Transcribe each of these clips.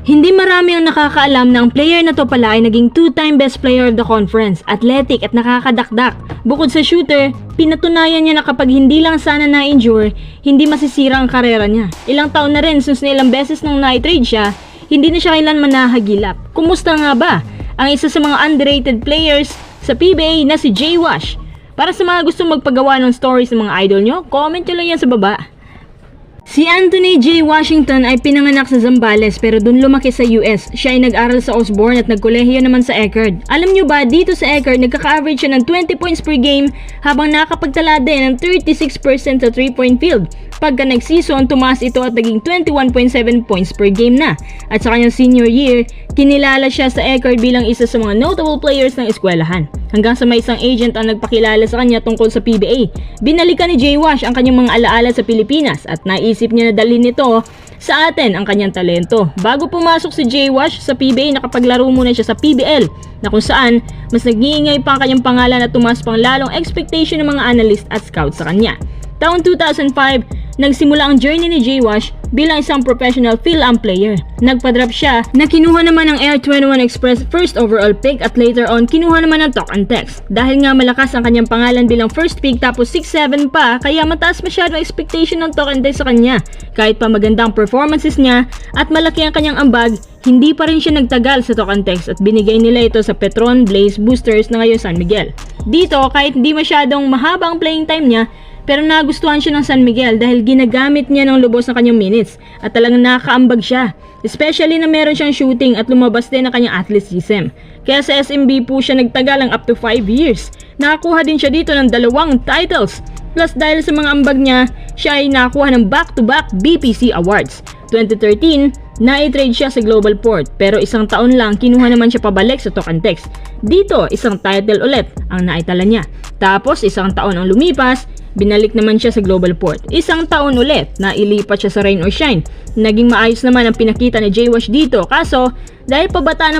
Hindi marami ang nakakaalam na ang player na to pala ay naging 2-time best player of the conference, athletic at nakakadakdak. Bukod sa shooter, pinatunayan niya na kapag hindi lang sana na-injure, hindi masisira ang karera niya. Ilang taon na rin since na ilang beses nang na-trade siya, hindi na siya kailanman nahagilap. Kumusta nga ba ang isa sa mga underrated players sa PBA na si Jay Wash? Para sa mga gustong magpagawa ng stories ng mga idol nyo, comment nyo lang yan sa baba. Si Anthony J. Washington ay pinanganak sa Zambales pero dun lumaki sa US. Siya ay nag-aral sa Osborne at nagkolehiyo naman sa Eckerd. Alam nyo ba, dito sa Eckerd nagkaka-average siya ng 20 points per game habang nakakapagtala din ng 36% sa 3-point field. Pagka nag-season, tumaas ito at naging 21.7 points per game na. At sa kanyang senior year, kinilala siya sa Eckerd bilang isa sa mga notable players ng eskwelahan. Hanggang sa may isang agent ang nagpakilala sa kanya tungkol sa PBA. Binalikan ni Jay Wash ang kanyang mga alaala sa Pilipinas at naisip niya na dalhin nito sa atin ang kanyang talento. Bago pumasok si Jay Wash sa PBA, nakapaglaro muna siya sa PBL na kung saan mas nag-iingay pa ang kanyang pangalan at tumaas pang lalong expectation ng mga analyst at scout sa kanya. Taong 2005, nagsimula ang journey ni Jay Wash bilang isang professional fill-am player. Nagpa-drop siya na kinuha naman ng Air 21 Express first overall pick at later on kinuha naman ng Talk and Text. Dahil nga malakas ang kanyang pangalan bilang first pick tapos 6'7 pa, kaya mataas masyado expectation ng Talk and Text sa kanya. Kahit pa magandang performances niya at malaki ang kanyang ambag, hindi pa rin siya nagtagal sa Talk and Text at binigay nila ito sa Petron Blaze Boosters na ngayon San Miguel. Dito, kahit hindi masyadong mahaba ang playing time niya, pero nagustuhan siya ng San Miguel dahil ginagamit niya ng lubos na kanyang minutes at talagang nakakaambag siya. Especially na meron siyang shooting at lumabas din ang kanyang athleticism. Kaya sa SMB po siya nagtagal ng up to 5 years. Nakakuha din siya dito ng 2 titles. Plus dahil sa mga ambag niya, siya ay nakakuha ng back-to-back BPC Awards. 2013, na-trade siya sa Global Port pero isang taon lang kinuha naman siya pabalik sa Talk and Text. Dito, isang title ulit ang naitala niya. Tapos isang taon ang lumipas, binalik naman siya sa Global Port. Isang taon ulit na ilipat siya sa Rain or Shine. Naging maayos naman ang pinakita ni Jay Wash dito. Kaso, dahil pabata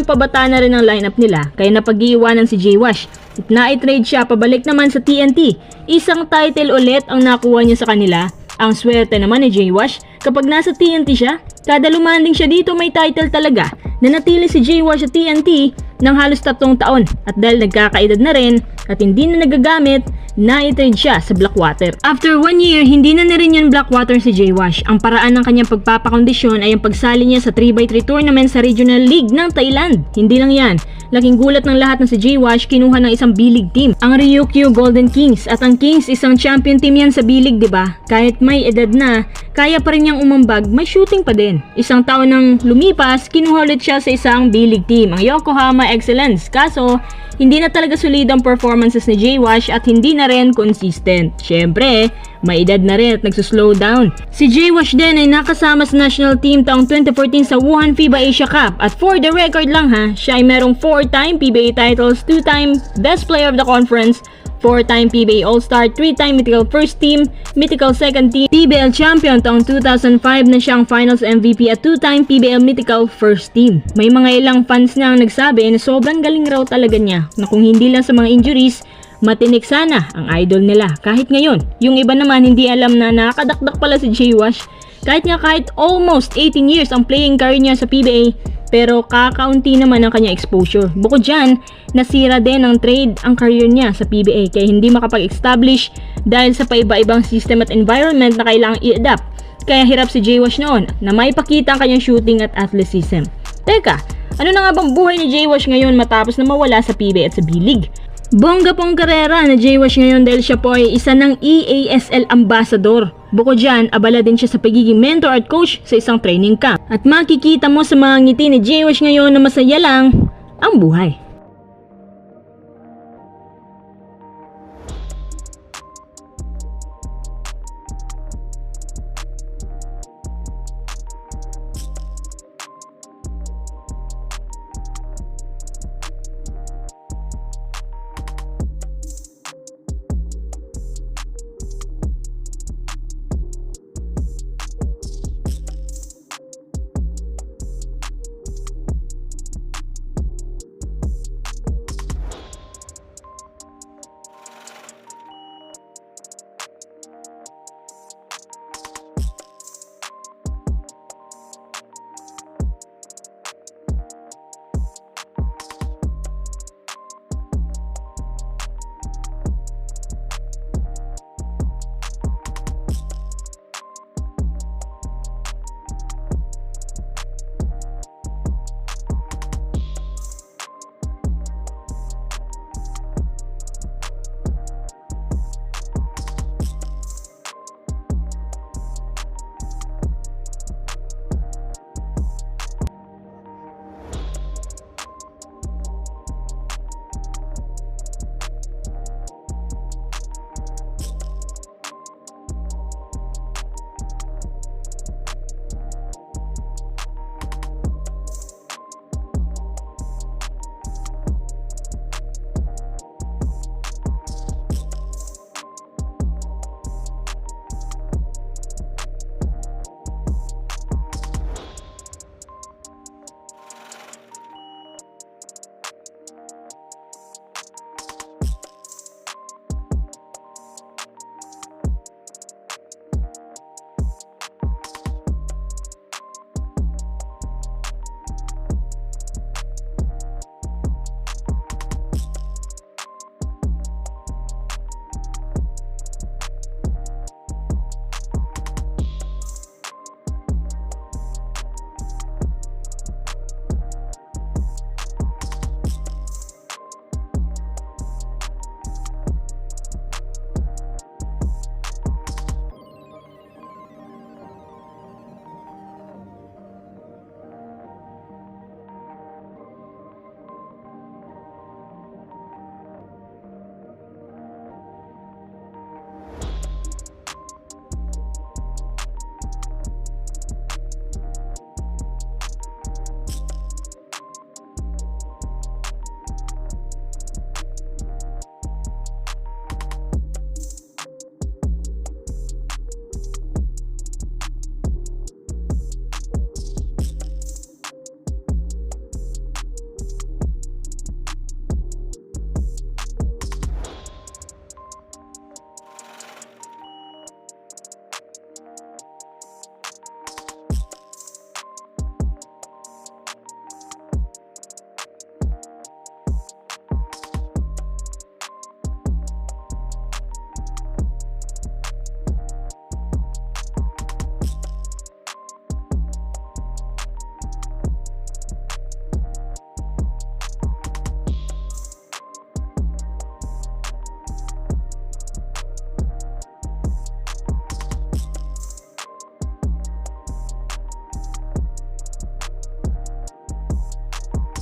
na rin ang lineup nila, kaya napag-iiwanan si Jay Wash. At na-trade siya pabalik naman sa TNT. Isang title ulit ang nakuha niya sa kanila. Ang swerte naman ni Jay Wash, kapag nasa TNT siya, kada lumanding siya dito may title talaga. Nanatili si Jay Wash sa TNT ng halos 3 taon at dahil nagkakaedad na rin at hindi na nagagamit, na-trade siya sa Blackwater. After 1 year, hindi na rin yun Blackwater si Jay Wash. Ang paraan ng kanyang pagpapakondisyon ay ang pagsali niya sa 3x3 tournament sa Regional League ng Thailand. Hindi lang yan. Laking gulat ng lahat na si Jay Wash kinuha ng isang B-League team, ang Ryukyu Golden Kings. At ang Kings isang champion team yan sa B-League, diba? Kahit may edad na, kaya pa rin niyang umambag, may shooting pa din. Isang taon nang lumipas, kinuha ulit siya sa isang B-League team, ang Yokohama Excellence. Kaso, hindi na talaga solid ang performances ni Jay Wash at hindi na rin consistent. Syempre, may edad na rin at nagsuslow down. Si Jay Wash din ay nakasama sa national team taong 2014 sa Wuhan FIBA Asia Cup. At for the record lang ha, siya ay merong 4-time PBA titles, 2-time Best Player of the Conference, 4-time PBA All-Star, 3-time Mythical First Team, Mythical Second Team, PBL Champion taong 2005 na siyang Finals MVP at 2-time PBL Mythical First Team. May mga ilang fans na ang nagsabi na sobrang galing raw talaga niya, na kung hindi lang sa mga injuries, matinik sana ang idol nila. Kahit ngayon, yung iba naman hindi alam na nakakadakdak pala si Jay Wash. Kahit almost 18 years ang playing career niya sa PBA, pero kakaunti naman ang kanya exposure. Bukod dyan, nasira din ng trade ang career niya sa PBA kaya hindi makapag-establish dahil sa paiba-ibang system at environment na kailangang i-adapt. Kaya hirap si Jay Wash noon na maipakita ang kanyang shooting at athleticism. Teka, ano na nga bang buhay ni Jay Wash ngayon matapos na mawala sa PBA at sa B-League? Bongga pong karera na Jay Wash ngayon dahil siya po ay isa ng EASL ambassador. Bukod dyan, abala din siya sa pagiging mentor at coach sa isang training camp. At makikita mo sa mga ngiti ni Jay Wash ngayon na masaya lang ang buhay.